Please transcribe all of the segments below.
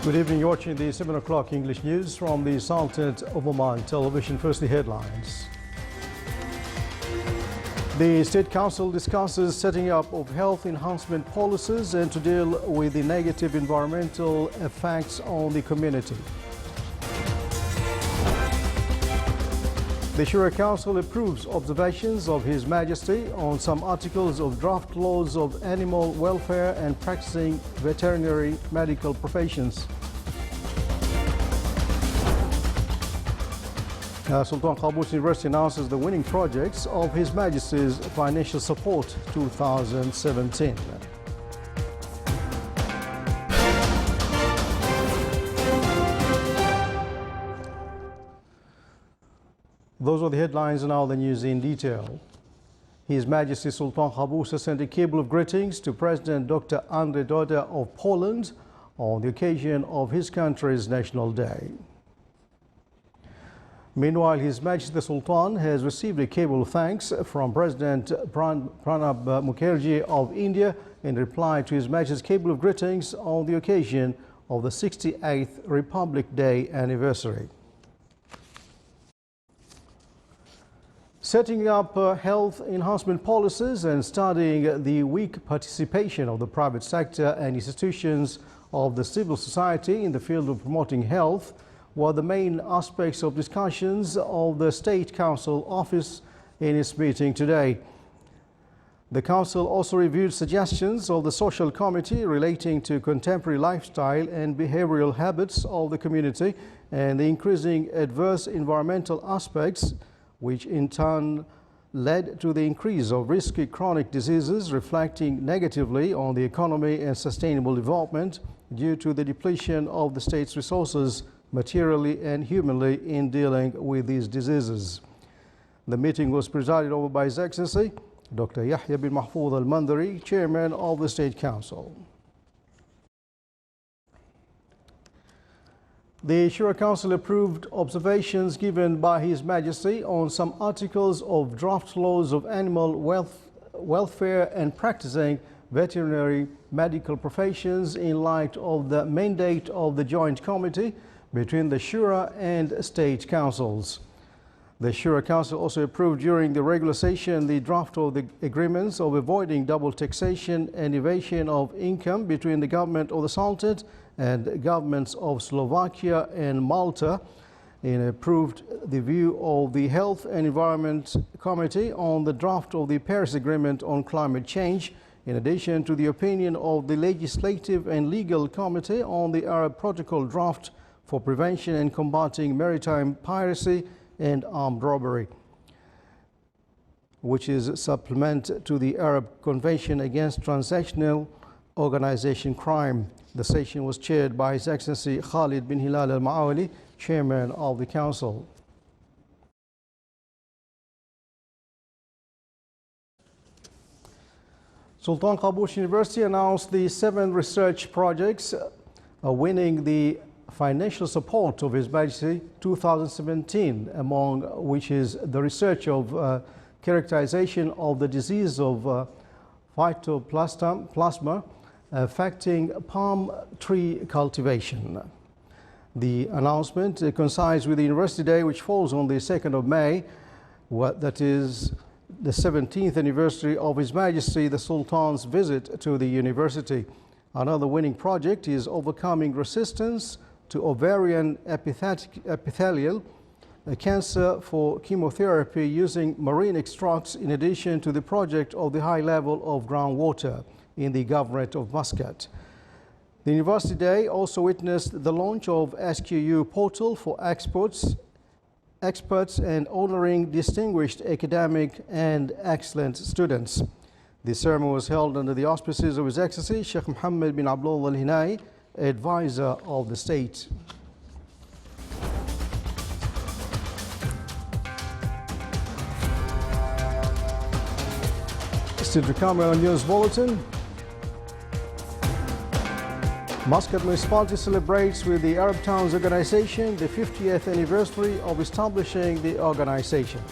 Good evening. You're watching the 7 o'clock English news from the Sultanate of Oman television. Firstly, headlines. The State Council discusses setting up of health enhancement policies and to deal with the negative environmental effects on the community. The Shura Council approves observations of His Majesty on some articles of draft laws of animal welfare and practicing veterinary medical professions. Sultan Qaboos University announces the winning projects of His Majesty's Financial Support 2017. Those are the headlines, and now the news in detail. His Majesty Sultan Qaboos has sent a cable of greetings to President Dr. Andrzej Duda of Poland on the occasion of his country's National Day. Meanwhile, His Majesty the Sultan has received a cable of thanks from President Pranab Mukherjee of India in reply to His Majesty's cable of greetings on the occasion of the 68th Republic Day anniversary. Setting up health enhancement policies and studying the weak participation of the private sector and institutions of the civil society in the field of promoting health were the main aspects of discussions of the State Council office in its meeting today. The Council also reviewed suggestions of the Social Committee relating to contemporary lifestyle and behavioral habits of the community and the increasing adverse environmental aspects, which in turn led to the increase of risky chronic diseases, reflecting negatively on the economy and sustainable development due to the depletion of the state's resources materially and humanly in dealing with these diseases. The meeting was presided over by His Excellency Dr. Yahya bin Mahfouz al-Mandari, Chairman of the State Council. The Shura Council approved observations given by His Majesty on some articles of draft laws of animal welfare and practicing veterinary medical professions in light of the mandate of the Joint Committee between the Shura and State Councils. The Shura Council also approved during the regular session the draft of the agreements of avoiding double taxation and evasion of income between the government of the Sultanate and governments of Slovakia and Malta, and approved the view of the Health and Environment Committee on the draft of the Paris Agreement on Climate Change, in addition to the opinion of the Legislative and Legal Committee on the Arab Protocol draft for prevention and combating maritime piracy and armed robbery, which is a supplement to the Arab Convention against Transnational Organization Crime. The session was chaired by His Excellency Khalid bin Hilal al-Maawali, Chairman of the Council. Sultan Qaboos University announced the 7 research projects winning the Financial Support of His Majesty 2017, among which is the research of characterization of the disease of phytoplasma affecting palm tree cultivation. The announcement coincides with the University Day, which falls on the 2nd of May, that is the 17th anniversary of His Majesty the Sultan's visit to the university. Another winning project is overcoming resistance to ovarian epithelial cancer for chemotherapy using marine extracts, in addition to the project of the high level of groundwater in the Governorate of Muscat. The University Day also witnessed the launch of SQU portal for experts and honoring distinguished academic and excellent students. The ceremony was held under the auspices of His Excellency Sheikh Mohammed bin Abdullah al-Hinai, advisor of the state. Still to come on News Bulletin. Muscat Municipality celebrates with the Arab Towns Organization the 50th anniversary of establishing the organization.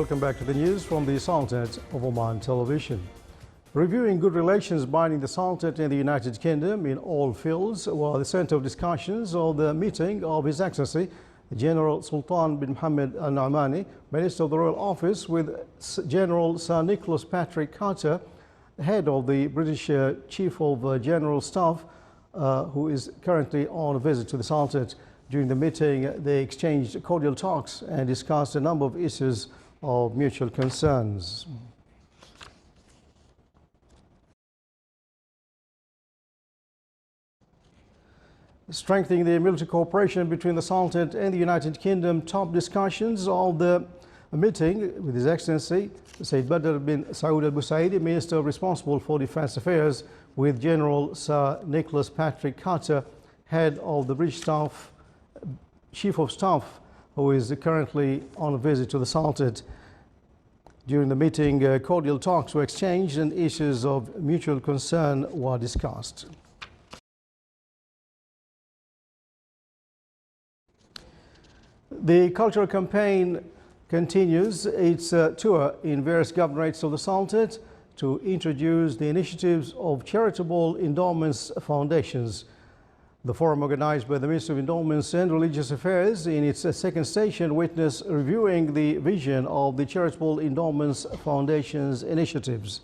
Welcome back to the news from the Sultanate of Oman Television. Reviewing good relations binding the Sultanate and the United Kingdom in all fields were the center of discussions of the meeting of His Excellency General Sultan bin Mohammed Al Naamani, Minister of the Royal Office, with General Sir Nicholas Patrick Carter, head of the British Chief of General Staff, who is currently on a visit to the Sultanate. During the meeting, they exchanged cordial talks and discussed a number of issues of mutual concerns. Strengthening the military cooperation between the Sultanate and the United Kingdom, top discussions of the meeting with His Excellency Sayyid Badr bin Saud Al Busaidi, Minister responsible for Defence Affairs, with General Sir Nicholas Patrick Carter, head of the British Staff, Chief of Staff, who is currently on a visit to the Sultanate. During the meeting, cordial talks were exchanged and issues of mutual concern were discussed. The cultural campaign continues its tour in various governorates of the Sultanate to introduce the initiatives of charitable endowments foundations. The forum, organized by the Ministry of Endowments and Religious Affairs in its second station, witnessed reviewing the vision of the charitable endowments foundations initiatives.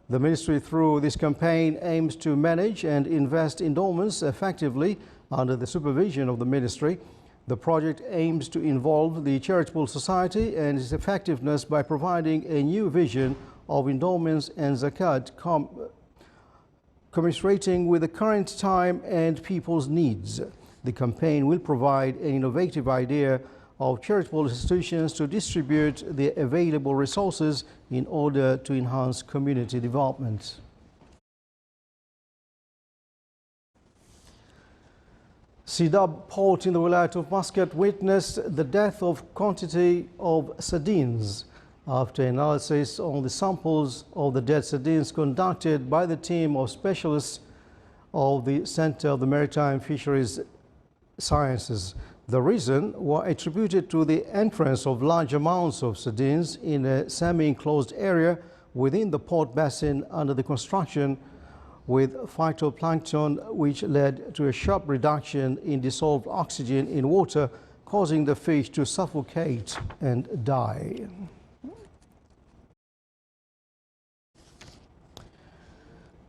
The ministry, through this campaign, aims to manage and invest endowments effectively under the supervision of the ministry. The project aims to involve the charitable society and its effectiveness by providing a new vision of endowments and zakat, commiserating with the current time and people's needs. The campaign will provide an innovative idea of charitable institutions to distribute the available resources in order to enhance community development. Sidab port in the Wilayat of Muscat witnessed the death of quantity of sardines after analysis on the samples of the dead sardines conducted by the team of specialists of the Center of the Maritime Fisheries Sciences. The reason was attributed to the entrance of large amounts of sardines in a semi-enclosed area within the port basin under the construction, with phytoplankton, which led to a sharp reduction in dissolved oxygen in water, causing the fish to suffocate and die.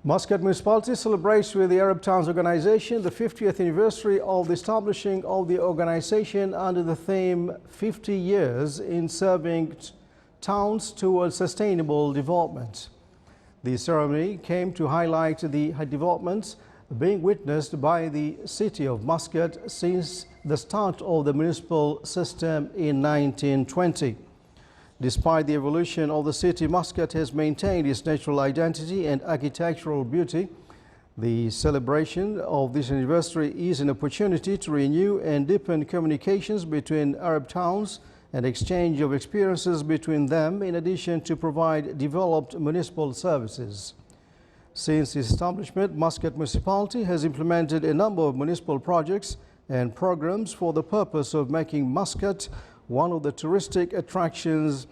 Muscat Municipality celebrates with the Arab Towns Organization the 50th anniversary of the establishing of the organization under the theme 50 years in serving towns towards sustainable development. The ceremony came to highlight the developments being witnessed by the city of Muscat since the start of the municipal system in 1920. Despite the evolution of the city, Muscat has maintained its natural identity and architectural beauty. The celebration of this anniversary is an opportunity to renew and deepen communications between Arab towns and exchange of experiences between them, in addition to provide developed municipal services. Since its establishment, Muscat Municipality has implemented a number of municipal projects and programs for the purpose of making Muscat one of the touristic attractions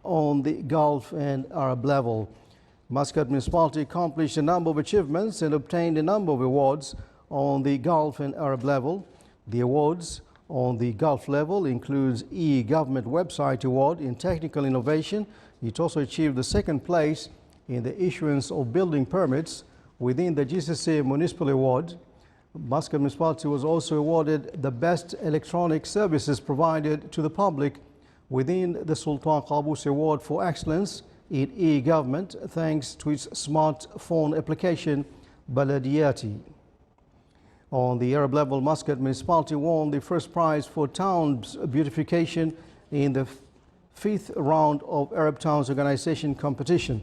on the Gulf and Arab level. Muscat Municipality accomplished a number of achievements and obtained a number of awards on the Gulf and Arab level. The awards on the Gulf level includes e-Government Website Award in Technical Innovation. It also achieved the second place in the issuance of building permits within the GCC Municipal Award. Muscat Municipality was also awarded the Best Electronic Services Provided to the Public within the Sultan Qaboos Award for Excellence in e-Government, thanks to its smartphone application, Baladiyati. On the Arab level, Muscat Municipality won the first prize for towns beautification in the 5th round of Arab Towns Organization competition.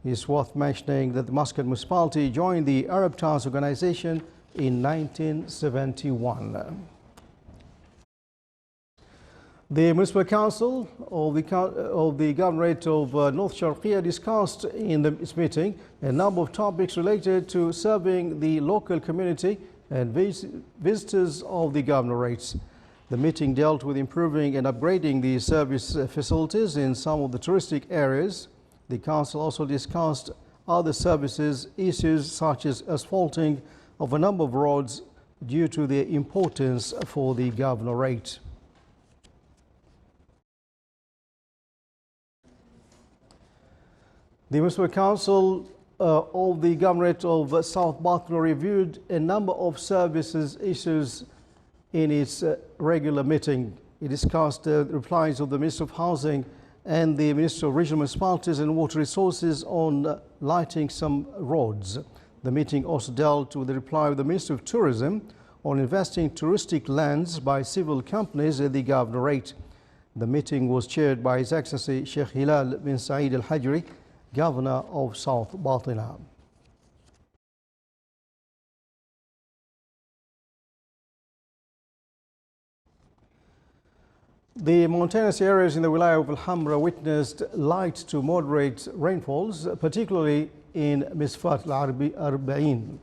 It's worth mentioning that the Muscat Municipality joined the Arab Towns Organization in 1971. The Municipal Council of the Governorate of North Sharqiya discussed in its meeting a number of topics related to serving the local community and visitors of the governorates. The meeting dealt with improving and upgrading the service facilities in some of the touristic areas. The council also discussed other services issues such as asphalting of a number of roads due to their importance for the governorate. The Municipal Council of the Governorate of South Baltimore reviewed a number of services issues in its regular meeting. It discussed the replies of the Minister of Housing and the Minister of Regional Municipalities and Water Resources on lighting some roads. The meeting also dealt with the reply of the Minister of Tourism on investing touristic lands by civil companies at the governorate. The meeting was chaired by His Excellency Sheikh Hilal bin Saeed Al Hajri, Governor of South Baltimore. The mountainous areas in the Wilaya of Alhambra witnessed light to moderate rainfalls, particularly in Misfat al-Arba'in,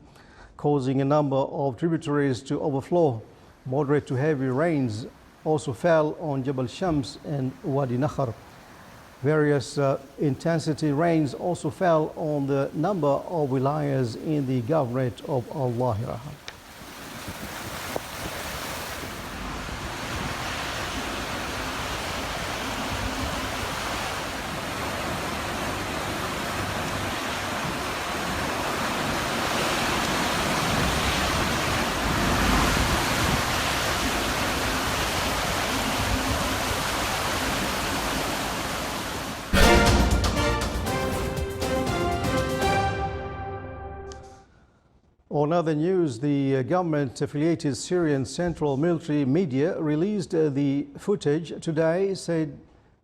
causing a number of tributaries to overflow. Moderate to heavy rains also fell on Jabal Shams and Wadi Nakhar. Various intensity rains also fell on the number of wilayas in the governorate of Al-Lahira. On other news, the government-affiliated Syrian Central Military Media released the footage today said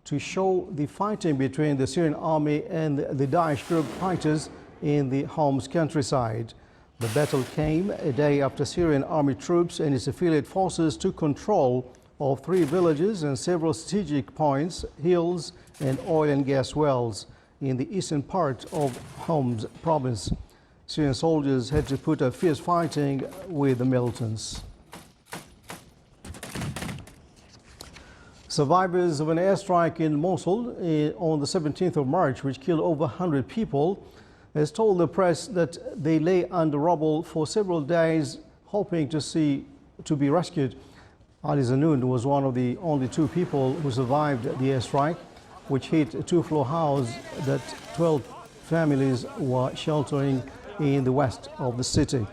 to show the fighting between the Syrian army and the Daesh group fighters in the Homs countryside. The battle came a day after Syrian army troops and its affiliate forces took control of 3 villages and several strategic points, hills and oil and gas wells in the eastern part of Homs province. Syrian soldiers had to put up fierce fighting with the militants. Survivors of an airstrike in Mosul on the 17th of March, which killed over 100 people, has told the press that they lay under rubble for several days, hoping to be rescued. Ali Zanoun was one of the only 2 people who survived the airstrike, which hit a 2-floor house that 12 families were sheltering in the west of the city.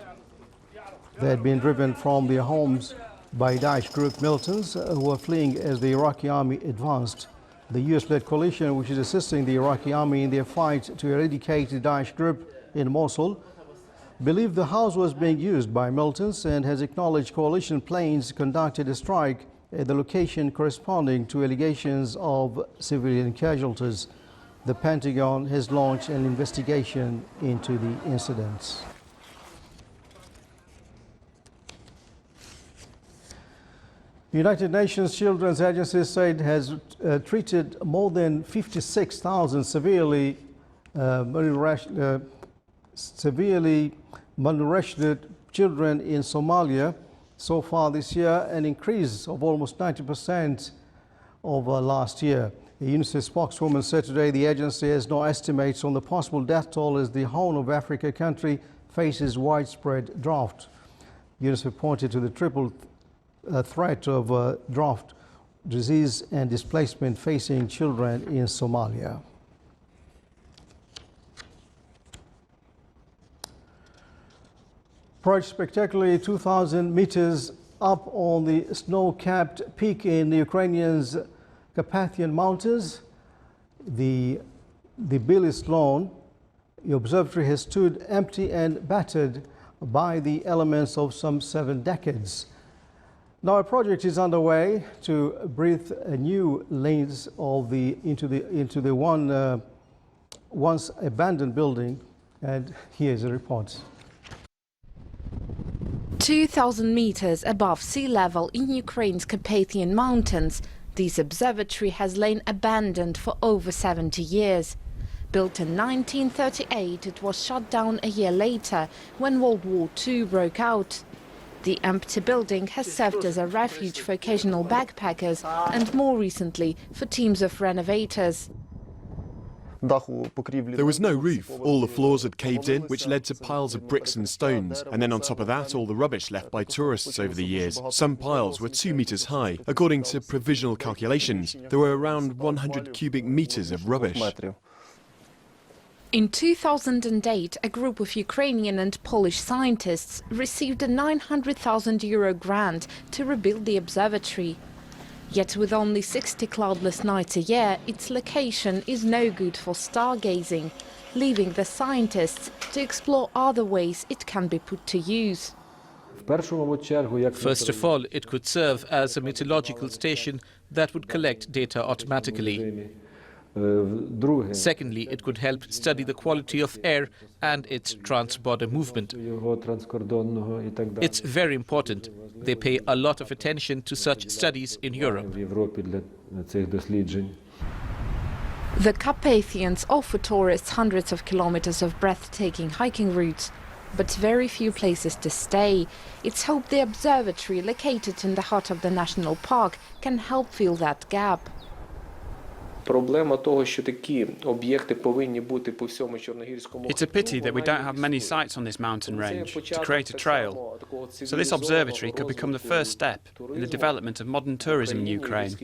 They had been driven from their homes by Daesh group militants who were fleeing as the Iraqi army advanced. The US-led coalition, which is assisting the Iraqi army in their fight to eradicate the Daesh group in Mosul, believed the house was being used by militants and has acknowledged coalition planes conducted a strike at the location corresponding to allegations of civilian casualties. The Pentagon has launched an investigation into the incidents. The United Nations Children's Agency said has treated more than 56,000 severely malnourished children in Somalia so far this year, an increase of almost 90% over last year. A UNICEF spokeswoman said today the agency has no estimates on the possible death toll as the Horn of Africa country faces widespread drought. UNICEF pointed to the triple threat of drought, disease and displacement facing children in Somalia. Perched spectacularly 2,000 meters up on the snow-capped peak in the Ukrainians' Carpathian Mountains, the Bilis lawn, the observatory has stood empty and battered by the elements of some 7 decades. Now a project is underway to breathe a new lanes of into the once abandoned building, and here's a report. 2,000 meters above sea level in Ukraine's Carpathian Mountains, this observatory has lain abandoned for over 70 years. Built in 1938, it was shut down a year later when World War II broke out. The empty building has served as a refuge for occasional backpackers and more recently for teams of renovators. There was no roof. All the floors had caved in, which led to piles of bricks and stones. And then on top of that, all the rubbish left by tourists over the years. Some piles were 2 meters high. According to provisional calculations, there were around 100 cubic meters of rubbish. In 2008, a group of Ukrainian and Polish scientists received a €900,000 grant to rebuild the observatory. Yet with only 60 cloudless nights a year, its location is no good for stargazing, leaving the scientists to explore other ways it can be put to use. First of all, it could serve as a meteorological station that would collect data automatically. Secondly, it could help study the quality of air and its trans-border movement. It's very important. They pay a lot of attention to such studies in Europe. The Carpathians offer tourists hundreds of kilometers of breathtaking hiking routes, but very few places to stay. It's hoped the observatory, located in the heart of the national park, can help fill that gap. It's a pity that we don't have many sites on this mountain range to create a trail. So this observatory could become the first step in the development of modern tourism in Ukraine,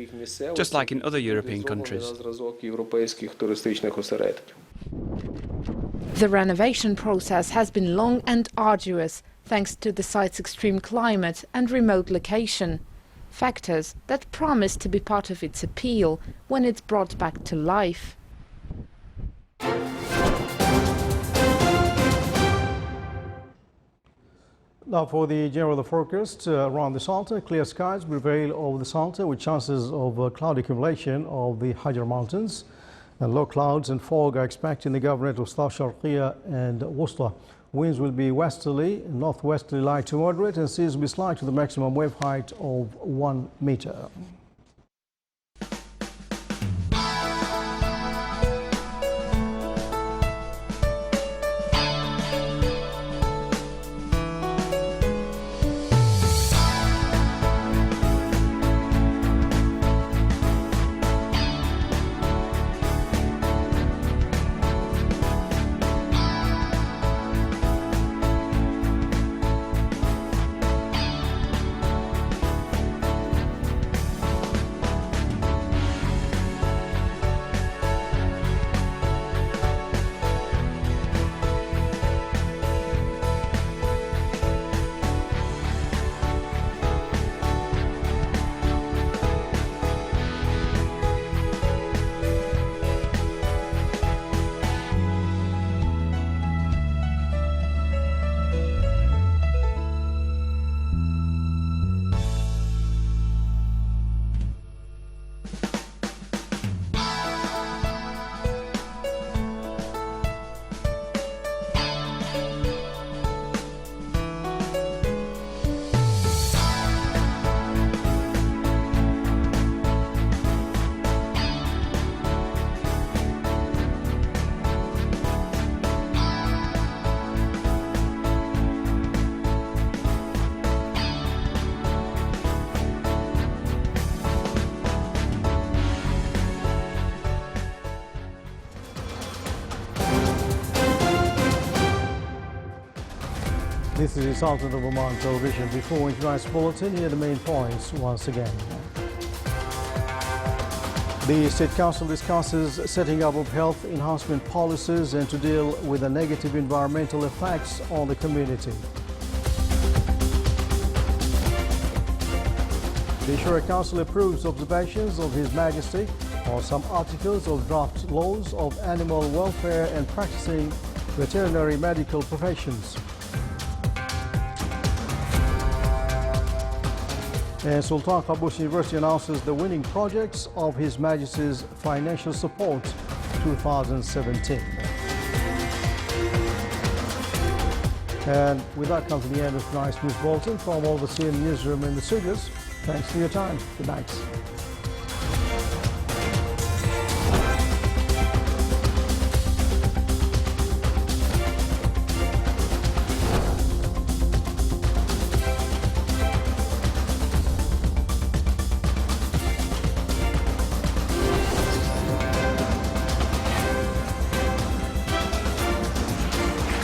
just like in other European countries. The renovation process has been long and arduous, thanks to the site's extreme climate and remote location. Factors that promise to be part of its appeal when it's brought back to life. Now for the general forecast around the Salta, clear skies prevail over the Salta with chances of cloud accumulation of the Hajar Mountains. And low clouds and fog are expected in the governorate of South Sharqiya and Wusta. Winds will be westerly, northwesterly light to moderate, and seas will be slight to the maximum wave height of 1 meter. This is the Sultan of Oman television. Before we tonight's bulletin, here are the main points once again. The State Council discusses setting up of health enhancement policies and to deal with the negative environmental effects on the community. The Shura Council approves observations of His Majesty on some articles of draft laws of animal welfare and practicing veterinary medical professions. And Sultan Qaboos University announces the winning projects of His Majesty's Financial Support 2017. And with that comes to the end of tonight's news bulletin from all the CNN newsroom in the studios. Thanks for your time. Good night.